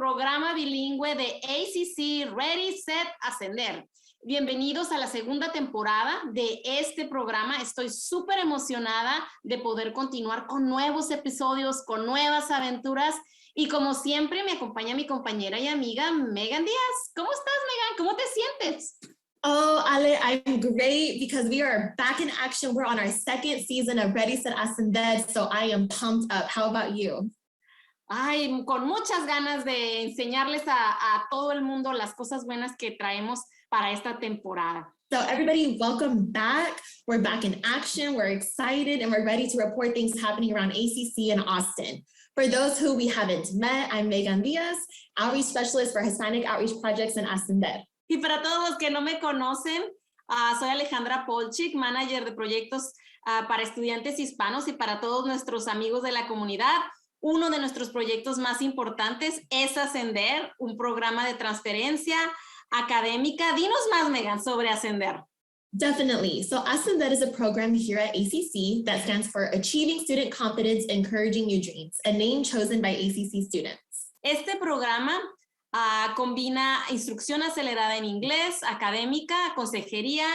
programa bilingüe de ACC Ready, Set, Ascender. Bienvenidos a la segunda temporada de este programa. Estoy súper emocionada de poder continuar con nuevos episodios, con nuevas aventuras. Y como siempre, me acompaña mi compañera y amiga Megan Díaz. ¿Cómo estás, Megan? ¿Cómo te sientes? Oh, Ale, I'm great because we are back in action. We're on our second season of Ready, Set, Ascender, so I am pumped up. How about you? Ay, con muchas ganas de enseñarles a todo el mundo las cosas buenas que traemos para esta temporada. So everybody, welcome back. We're back in action. We're excited and we're ready to report things happening around ACC and Austin. For those who we haven't met, I'm Megan Díaz, Outreach Specialist for Hispanic Outreach Projects in Ascender. Y para todos los que no me conocen, soy Alejandra Polchik, manager de proyectos para estudiantes hispanos y para todos nuestros amigos de la comunidad. Uno de nuestros proyectos más importantes es Ascender, un programa de transferencia académica. Dinos más, Megan, sobre Ascender. Definitely. So Ascender is a program here at ACC that stands for Achieving Student Confidence, Encouraging New Dreams, a name chosen by ACC students. Este programa combina instrucción acelerada en inglés, académica, consejería,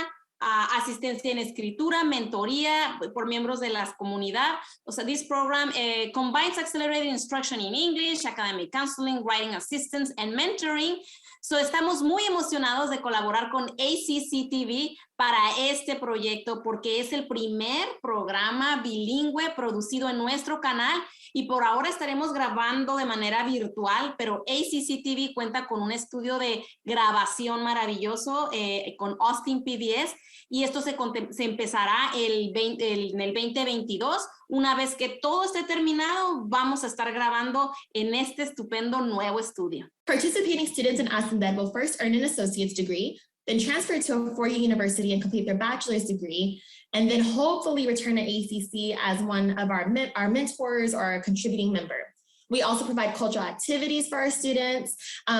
asistencia en escritura, mentoría por miembros de la comunidad. O sea, this program combines accelerated instruction in English, academic counseling, writing assistance, and mentoring. So, estamos muy emocionados de colaborar con ACC TV para este proyecto porque es el primer programa bilingüe producido en nuestro canal y por ahora estaremos grabando de manera virtual, pero ACC TV cuenta con un estudio de grabación maravilloso con Austin PBS y esto se empezará en el 2022. Una vez que todo esté terminado, vamos a estar grabando en este estupendo nuevo estudio. Participating students in Ascender will first earn an associate's degree, then transfer to a four-year university and complete their bachelor's degree, and then hopefully return to ACC as one of our mentors or a contributing member. We also provide cultural activities for our students,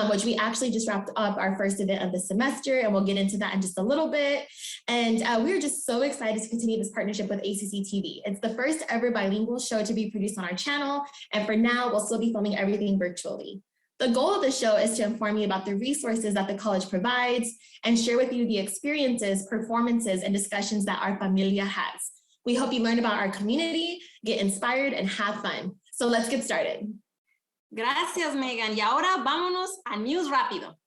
which we actually just wrapped up our first event of the semester, and we'll get into that in just a little bit. And we're just so excited to continue this partnership with ACC TV. It's the first ever bilingual show to be produced on our channel, and for now, we'll still be filming everything virtually. The goal of the show is to inform you about the resources that the college provides and share with you the experiences, performances, and discussions that our familia has. We hope you learn about our community, get inspired, and have fun. So let's get started. Gracias, Megan. Y ahora vámonos a News Rápido.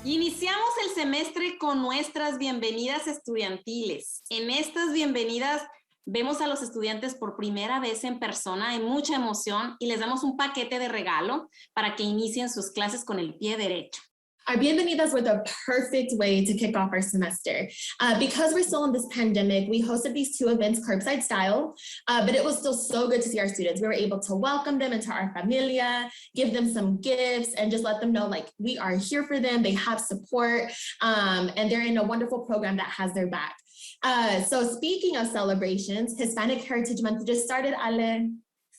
Iniciamos el semestre con nuestras bienvenidas estudiantiles. En estas bienvenidas vemos a los estudiantes por primera vez en persona, hay mucha emoción y les damos un paquete de regalo para que inicien sus clases con el pie derecho. Our bienvenidas were the perfect way to kick off our semester. Because we're still in this pandemic, we hosted these two events curbside style, but it was still so good to see our students. We were able to welcome them into our familia, give them some gifts, and just let them know like we are here for them, they have support, and they're in a wonderful program that has their back. So speaking of celebrations, Hispanic Heritage Month just started, Ale.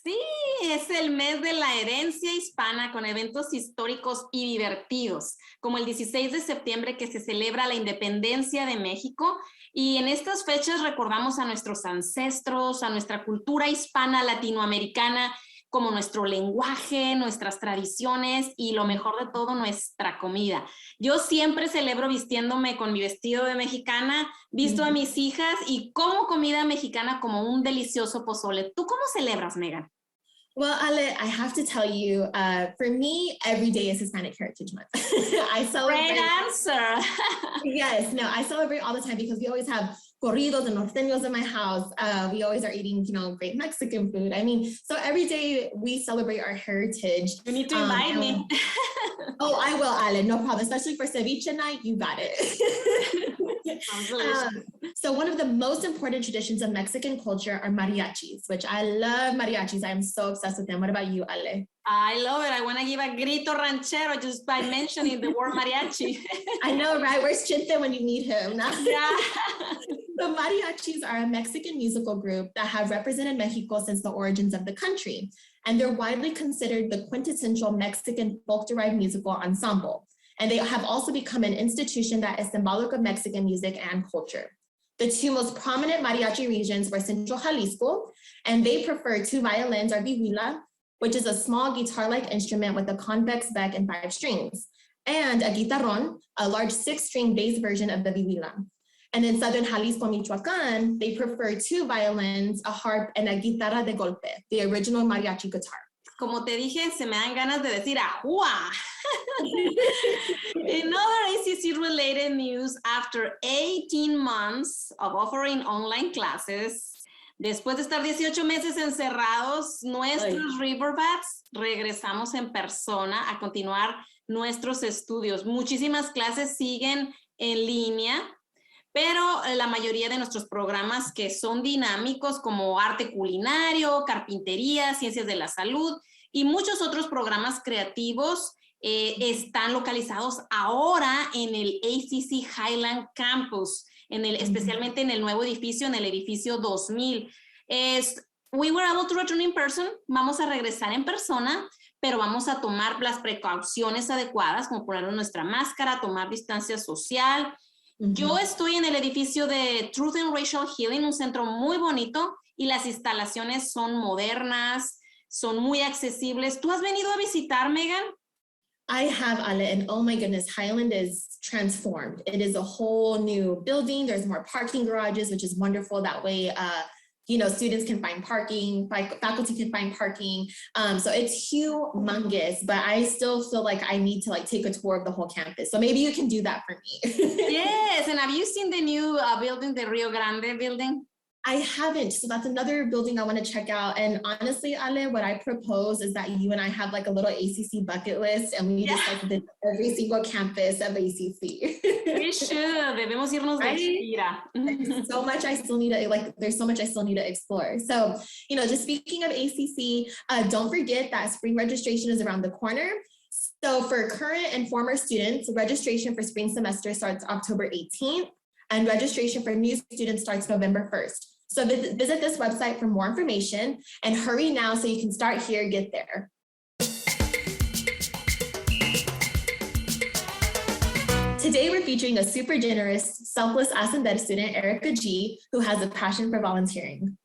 Sí, es el mes de la herencia hispana con eventos históricos y divertidos, como el 16 de septiembre que se celebra la independencia de México y en estas fechas recordamos a nuestros ancestros, a nuestra cultura hispana latinoamericana, como nuestro lenguaje, nuestras tradiciones y lo mejor de todo, nuestra comida. Yo siempre celebro vistiéndome con mi vestido de mexicana, visto a mis hijas y como comida mexicana como un delicioso pozole. ¿Tú cómo celebras, Megan? Well, Ale, I have to tell you, for me, every day is Hispanic Heritage Month. I celebrate. Great answer. Yes, no, I celebrate all the time because we always have corridos and norteños in my house. We always are eating, great Mexican food. I mean, so every day we celebrate our heritage. You need to invite me. Oh, I will, Ale, no problem. Especially for ceviche night, you got it. So one of the most important traditions of Mexican culture are mariachis, which I love mariachis. I'm so obsessed with them. What about you, Ale? I love it. I want to give a grito ranchero just by mentioning the word mariachi. I know, right? Where's Chente when you need him? Yeah. The mariachis are a Mexican musical group that have represented Mexico since the origins of the country. And they're widely considered the quintessential Mexican folk-derived musical ensemble. And they have also become an institution that is symbolic of Mexican music and culture. The two most prominent mariachi regions were Central Jalisco, and they prefer 2 violins or vihuela, which is a small guitar-like instrument with a convex beck and 5 strings, and a guitarrón, a large 6-string bass version of the vihuela. And in Southern Jalisco, Michoacán, they prefer 2 violins, a harp, and a guitarra de golpe, the original mariachi guitar. Como te dije, se me dan ganas de decir ¡ajúa! In other ACC-related news, after 18 months of offering online classes, después de estar 18 meses encerrados, nuestros Riverbats regresamos en persona a continuar nuestros estudios. Muchísimas clases siguen en línea, pero la mayoría de nuestros programas que son dinámicos como arte culinario, carpintería, ciencias de la salud y muchos otros programas creativos están localizados ahora en el ACC Highland Campus, especialmente en el nuevo edificio, en el edificio 2000. We were able to return in person, vamos a regresar en persona, pero vamos a tomar las precauciones adecuadas, como poner nuestra máscara, tomar distancia social. Yo estoy en el edificio de Truth and Racial Healing, un centro muy bonito, y las instalaciones son modernas, son muy accesibles. ¿Tú has venido a visitar, Megan? I have, Ale, and oh my goodness, Highland is transformed. It is a whole new building. There's more parking garages, which is wonderful. That way, students can find parking, faculty can find parking. So it's humongous, but I still feel like I need to take a tour of the whole campus. So maybe you can do that for me. Yes, and have you seen the new building, the Rio Grande building? I haven't. So that's another building I want to check out. And honestly, Ale, what I propose is that you and I have a little ACC bucket list and we just visit every single campus of ACC. We should. Debemos irnos de gira. There's so much I still need to explore. So, just speaking of ACC, don't forget that spring registration is around the corner. So for current and former students, registration for spring semester starts October 18th. And registration for new students starts November 1st. So visit this website for more information and hurry now so you can start here, get there. Today, we're featuring a super generous, selfless Ascender student, Erica G., who has a passion for volunteering.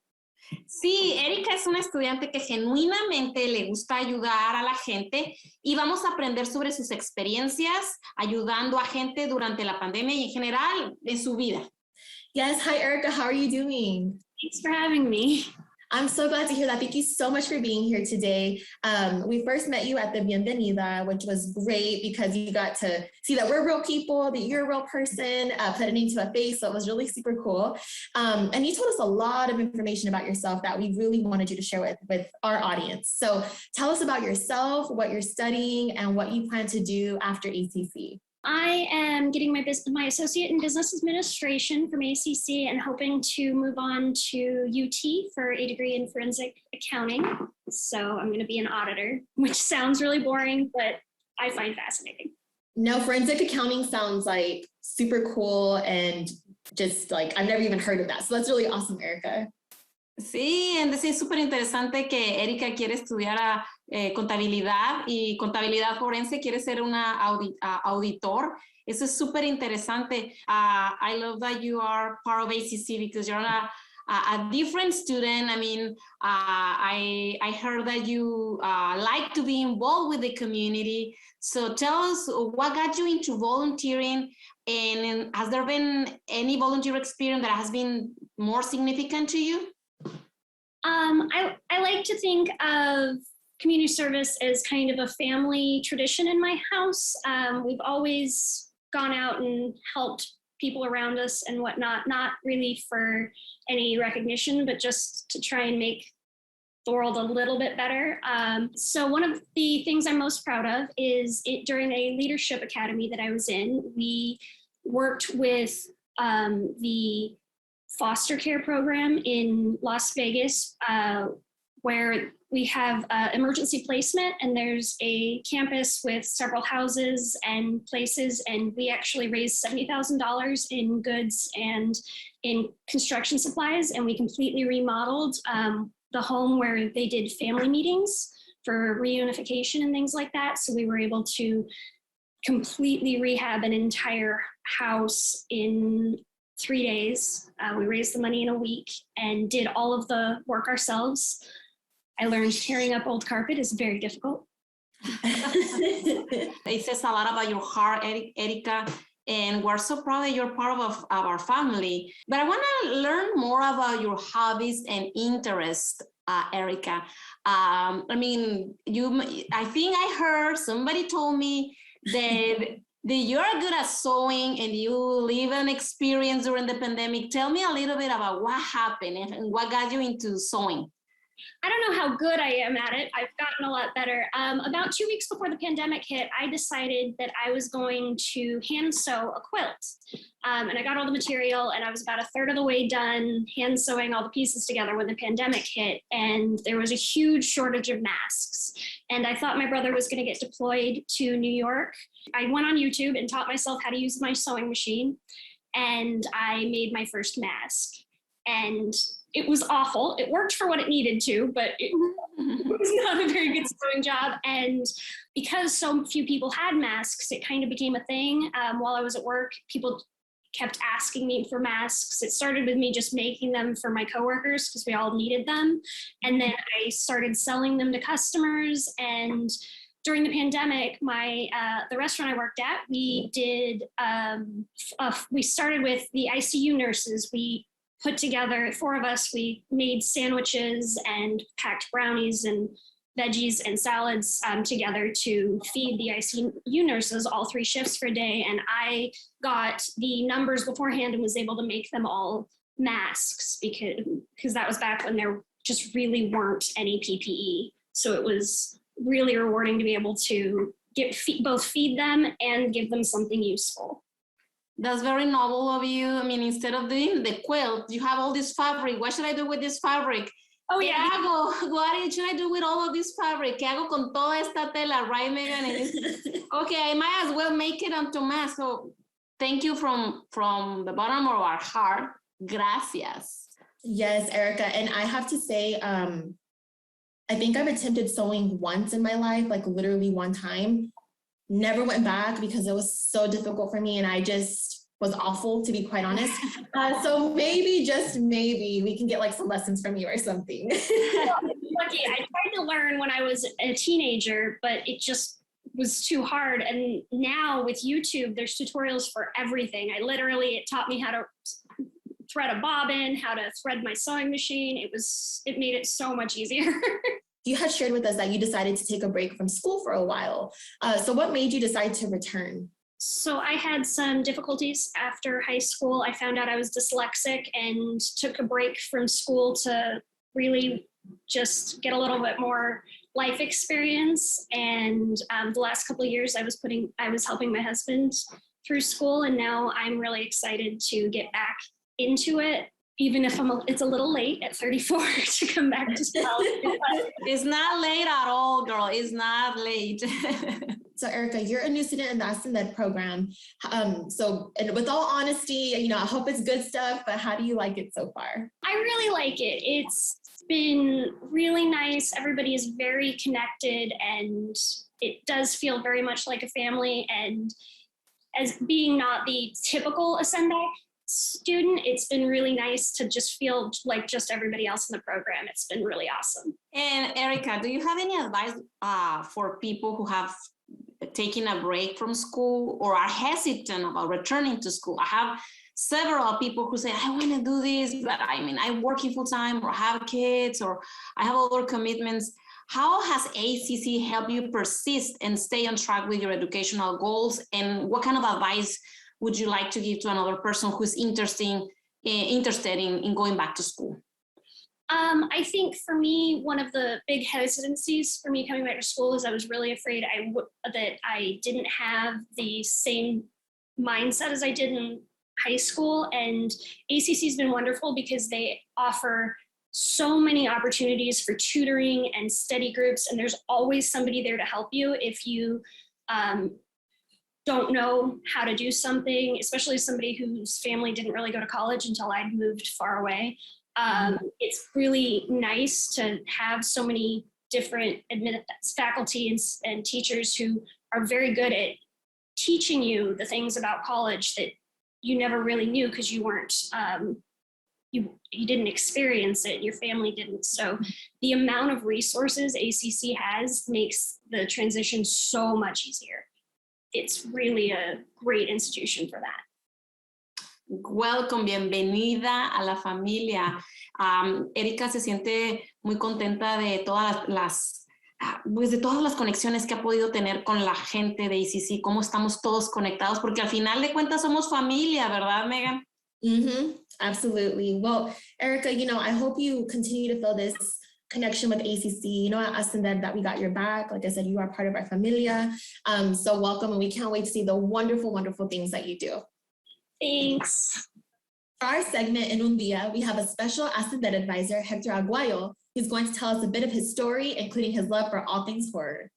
Sí, Erika es una estudiante que genuinamente le gusta ayudar a la gente y vamos a aprender sobre sus experiencias ayudando a gente durante la pandemia y en general en su vida. Yes, hi Erica, how are you doing? Thanks for having me. I'm so glad to hear that. Thank you so much for being here today. We first met you at the Bienvenida, which was great because you got to see that we're real people, that you're a real person, put it into a face. So it was really super cool. And you told us a lot of information about yourself that we really wanted you to share with our audience. So tell us about yourself, what you're studying, and what you plan to do after ACC. I am getting my associate in business administration from ACC and hoping to move on to UT for a degree in forensic accounting. So I'm going to be an auditor, which sounds really boring, but I find fascinating. No, forensic accounting sounds super cool and just I've never even heard of that. So that's really awesome, Erica. Sí, es súper interesante que Erika quiere estudiar contabilidad y contabilidad forense, quiere ser una auditor. Eso es súper interesante. I love that you are part of ACC because you're a different student. I mean, I heard that you like to be involved with the community. So tell us what got you into volunteering, and has there been any volunteer experience that has been more significant to you? I like to think of community service as kind of a family tradition in my house. We've always gone out and helped people around us and whatnot, not really for any recognition, but just to try and make the world a little bit better. So one of the things I'm most proud of is during a leadership academy that I was in, we worked with the foster care program in Las Vegas, where we have emergency placement, and there's a campus with several houses and places, and we actually raised $70,000 in goods and in construction supplies, and we completely remodeled the home where they did family meetings for reunification and things like that. So we were able to completely rehab an entire house in 3 days. We raised the money in a week and did all of the work ourselves. I learned tearing up old carpet is very difficult. It says a lot about your heart, Erica, and we're so proud that you're part of our family. But I want to learn more about your hobbies and interests, Erica. I think I heard somebody told me that you're good at sewing and you live an experience during the pandemic. Tell me a little bit about what happened and what got you into sewing. I don't know how good I am at it. I've gotten a lot better. About 2 weeks before the pandemic hit, I decided that I was going to hand sew a quilt. And I got all the material and I was about a third of the way done hand sewing all the pieces together when the pandemic hit. And there was a huge shortage of masks. And I thought my brother was going to get deployed to New York. I went on YouTube and taught myself how to use my sewing machine. And I made my first mask. And it was awful. It worked for what it needed to, but it was not a very good sewing job. And because so few people had masks, it kind of became a thing. While I was at work, people kept asking me for masks. It started with me just making them for my coworkers because we all needed them. And then I started selling them to customers. And during the pandemic, the restaurant I worked at, we started with the ICU nurses. We put together, 4 of us, we made sandwiches and packed brownies and veggies and salads together to feed the ICU nurses all 3 shifts for a day. And I got the numbers beforehand and was able to make them all masks because that was back when there just really weren't any PPE. So it was really rewarding to be able to both feed them and give them something useful. That's very noble of you. I mean, instead of doing the quilt, you have all this fabric. What should I do with this fabric? Oh, yeah. What should I do with all of this fabric? ¿Qué hago con toda esta tela? Right, Megan? Okay, I might as well make it onto mask. So thank you from the bottom of our heart. Gracias. Yes, Erica. And I have to say, I think I've attempted sewing once in my life, like literally one time. Never went back because it was so difficult for me and I just was awful, to be quite honest. So maybe, just maybe, we can get like some lessons from you or something. Lucky, I tried to learn when I was a teenager, but it just was too hard. And now with YouTube, there's tutorials for everything. It taught me how to thread a bobbin, how to thread my sewing machine. It made it so much easier. You had shared with us that you decided to take a break from school for a while. So what made you decide to return? So I had some difficulties after high school. I found out I was dyslexic and took a break from school to really just get a little bit more life experience. And the last couple of years I was helping my husband through school, and now I'm really excited to get back into it. Even if it's a little late at 34 to come back to college. It's not late at all, girl. It's not late. So Erica, you're a new student in the ASCEND program. And with all honesty, I hope it's good stuff, but how do you like it so far? I really like it. It's been really nice. Everybody is very connected and it does feel very much like a family. And as being not the typical ASCEND student, it's been really nice to just feel like just everybody else in the program. It's been really awesome. And Erica, do you have any advice for people who have taken a break from school or are hesitant about returning to school? I have several people who say, I want to do this, but I'm working full time or have kids or I have other commitments. How has ACC helped you persist and stay on track with your educational goals? And what kind of advice would you like to give to another person who's interested in going back to school? I think for me, one of the big hesitancies for me coming back to school is I was really afraid that I didn't have the same mindset as I did in high school. And ACC has been wonderful because they offer so many opportunities for tutoring and study groups, and there's always somebody there to help you if you don't know how to do something, especially somebody whose family didn't really go to college until I'd moved far away. It's really nice to have so many different faculty and teachers who are very good at teaching you the things about college that you never really knew because you weren't, you didn't experience it, your family didn't. So the amount of resources ACC has makes the transition so much easier. It's really a great institution for that. Welcome, bienvenida a la familia. Erika se siente muy contenta de pues de todas las conexiones que ha podido tener con la gente de ACC, cómo estamos todos conectados, porque al final de cuentas somos familia, ¿verdad, Megan? Absolutely. Well, Erica, I hope you continue to feel this connection with ACC. Us and that we got your back. Like I said, you are part of our familia. So welcome, and we can't wait to see the wonderful, wonderful things that you do. Thanks. For our segment, En Un Día, we have a special Ascender advisor, Hector Aguayo, who's going to tell us a bit of his story, including his love for all things horror.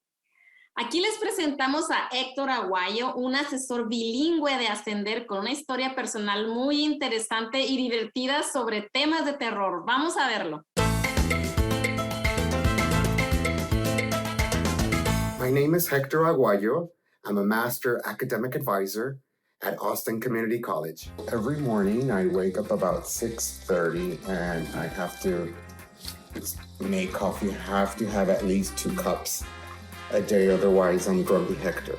Aquí les presentamos a Héctor Aguayo, un asesor bilingüe de Ascender con una historia personal muy interesante y divertida sobre temas de terror. Vamos a verlo. My name is Hector Aguayo. I'm a master academic advisor at Austin Community College. Every morning I wake up about 6:30 and I have to make coffee. I have to have at least 2 cups a day, otherwise I'm grumpy Hector.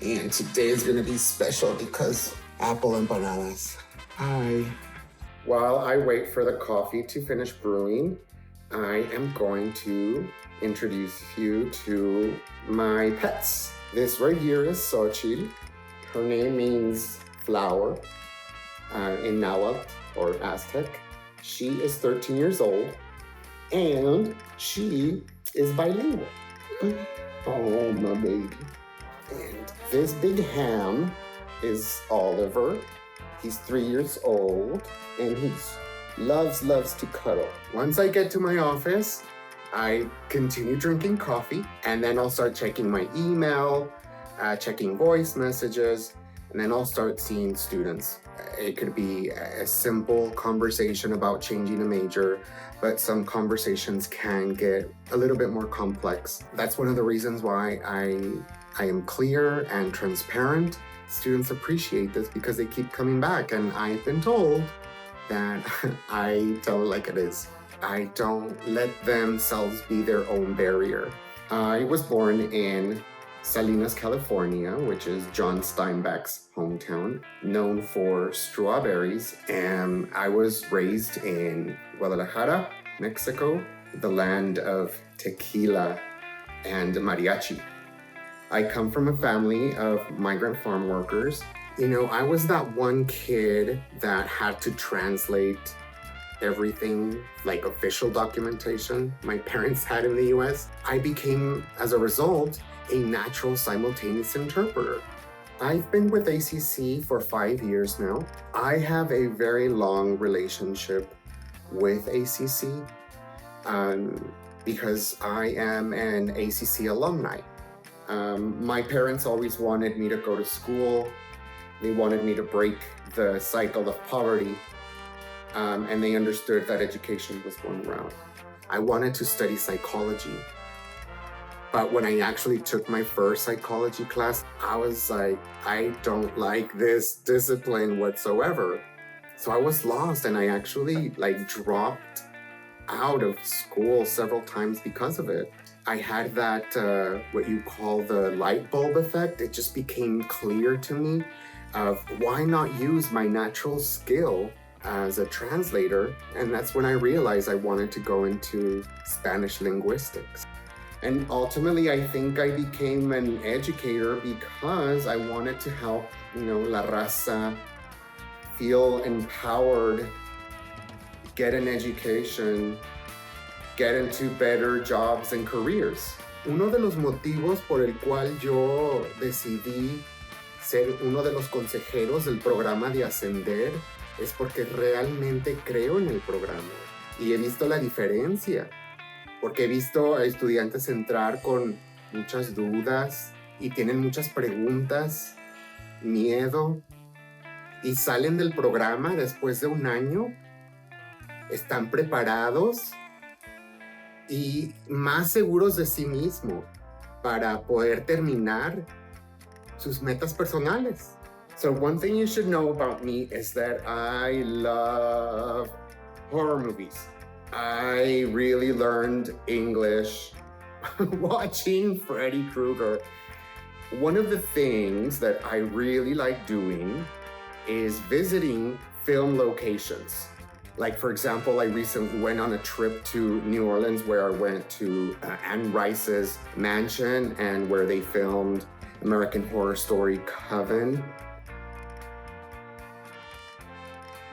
And today is gonna be special because apple empanadas. Hi. While I wait for the coffee to finish brewing, I am going to introduce you to my pets. This right here is Xochitl. Her name means flower in Nahuatl or Aztec. She is 13 years old and she is bilingual. Oh, my baby. And this big ham is Oliver. He's 3 years old and he loves to cuddle. Once I get to my office, I continue drinking coffee and then I'll start checking my email, checking voice messages, and then I'll start seeing students. It could be a simple conversation about changing a major, but some conversations can get a little bit more complex. That's one of the reasons why I am clear and transparent. Students appreciate this because they keep coming back, and I've been told that I tell it like it is. I don't let themselves be their own barrier. I was born in Salinas, California, which is John Steinbeck's hometown, known for strawberries. And I was raised in Guadalajara, Mexico, the land of tequila and mariachi. I come from a family of migrant farm workers. I was that one kid that had to translate everything, like official documentation my parents had in the US. I became, as a result, a natural simultaneous interpreter. I've been with ACC for 5 years now. I have a very long relationship with ACC because I am an ACC alumni. My parents always wanted me to go to school. They wanted me to break the cycle of poverty. And they understood that education was one route. I wanted to study psychology. But when I actually took my first psychology class, I was like, I don't like this discipline whatsoever. So I was lost and I actually dropped out of school several times because of it. I had that, what you call the light bulb effect. It just became clear to me of why not use my natural skill as a translator. And that's when I realized I wanted to go into Spanish linguistics. And ultimately, I think I became an educator because I wanted to help, La Raza feel empowered, get an education, get into better jobs and careers. Uno de los motivos por el cual yo decidí ser uno de los consejeros del programa de Ascender es porque realmente creo en el programa y he visto la diferencia. Porque he visto a estudiantes entrar con muchas dudas y tienen muchas preguntas, miedo, y salen del programa después de un año, están preparados y más seguros de sí mismos para poder terminar sus metas personales. So one thing you should know about me is that I love horror movies. I really learned English watching Freddy Krueger. One of the things that I really like doing is visiting film locations. Like, for example, I recently went on a trip to New Orleans where I went to Anne Rice's mansion and where they filmed American Horror Story Coven.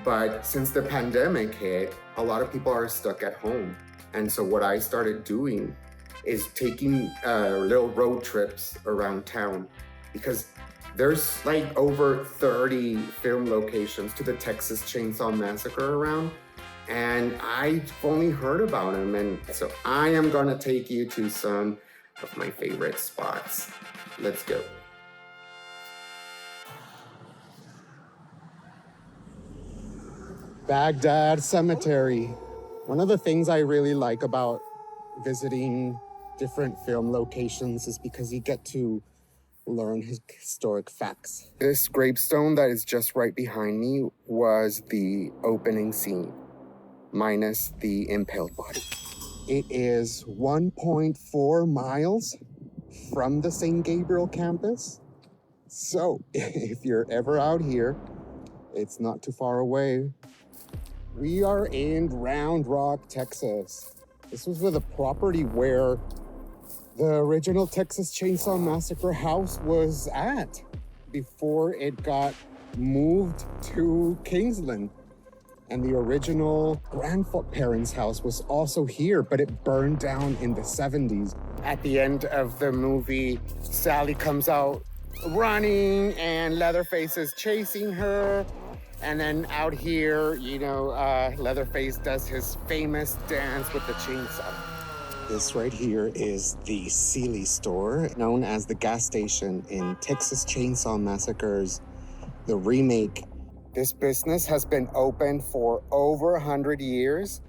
But since the pandemic hit, a lot of people are stuck at home. And so what I started doing is taking little road trips around town, because there's like over 30 film locations to the Texas Chainsaw Massacre around, and I've only heard about them. And so I am gonna take you to some of my favorite spots. Let's go. Baghdad Cemetery. One of the things I really like about visiting different film locations is because you get to learn historic facts. This gravestone that is just right behind me was the opening scene, minus the impaled body. It is 1.4 miles from the St. Gabriel campus. So if you're ever out here, it's not too far away. We are in Round Rock, Texas. This was the property where the original Texas Chainsaw Massacre house was at before it got moved to Kingsland. And the original grandparents' house was also here, but it burned down in the 70s. At the end of the movie, Sally comes out running and Leatherface is chasing her. And then out here, you know, Leatherface does his famous dance with the chainsaw. This right here is the Sealy store, known as the gas station in Texas Chainsaw Massacre's the remake. This business has been open for over 100 years,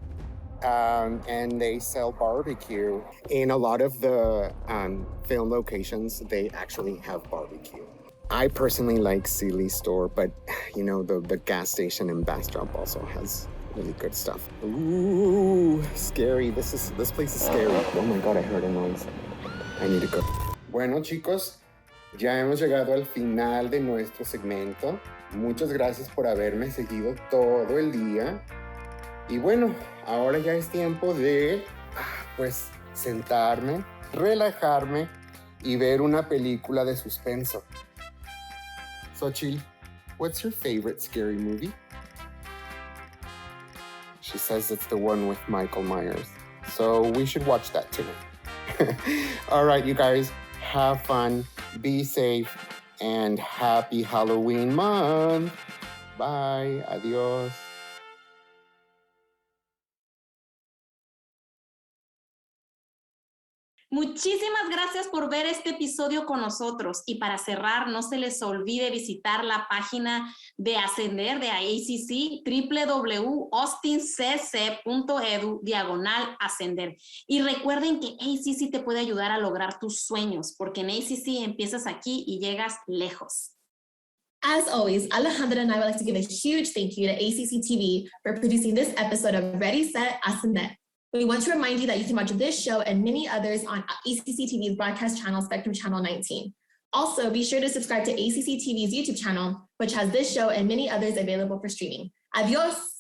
and they sell barbecue. In a lot of the film locations, they actually have barbecue. I personally like Sealy store, but you know, the gas station in Bastrop also has really good stuff. Ooh, scary. This place is scary. Oh my God, I heard a noise. I need to go. Bueno, chicos, ya hemos llegado al final de nuestro segmento. Muchas gracias por haberme seguido todo el día. Y bueno, ahora ya es tiempo de, pues, sentarme, relajarme y ver una película de suspenso. Xochitl, what's your favorite scary movie? She says it's the one with Michael Myers. So we should watch that tonight. All right, you guys, have fun, be safe, and happy Halloween month. Bye, adios. Muchísimas gracias por ver este episodio con nosotros. Y para cerrar, no se les olvide visitar la página de Ascender de ACC, www.austincc.edu/ascender. Y recuerden que ACC te puede ayudar a lograr tus sueños, porque en ACC empiezas aquí y llegas lejos. As always, Alejandra and I would like to give a huge thank you to ACC TV for producing this episode of Ready, Set, Ascender. We want to remind you that you can watch this show and many others on ACC TV's broadcast channel, Spectrum Channel 19. Also, be sure to subscribe to ACC TV's YouTube channel, which has this show and many others available for streaming. Adios!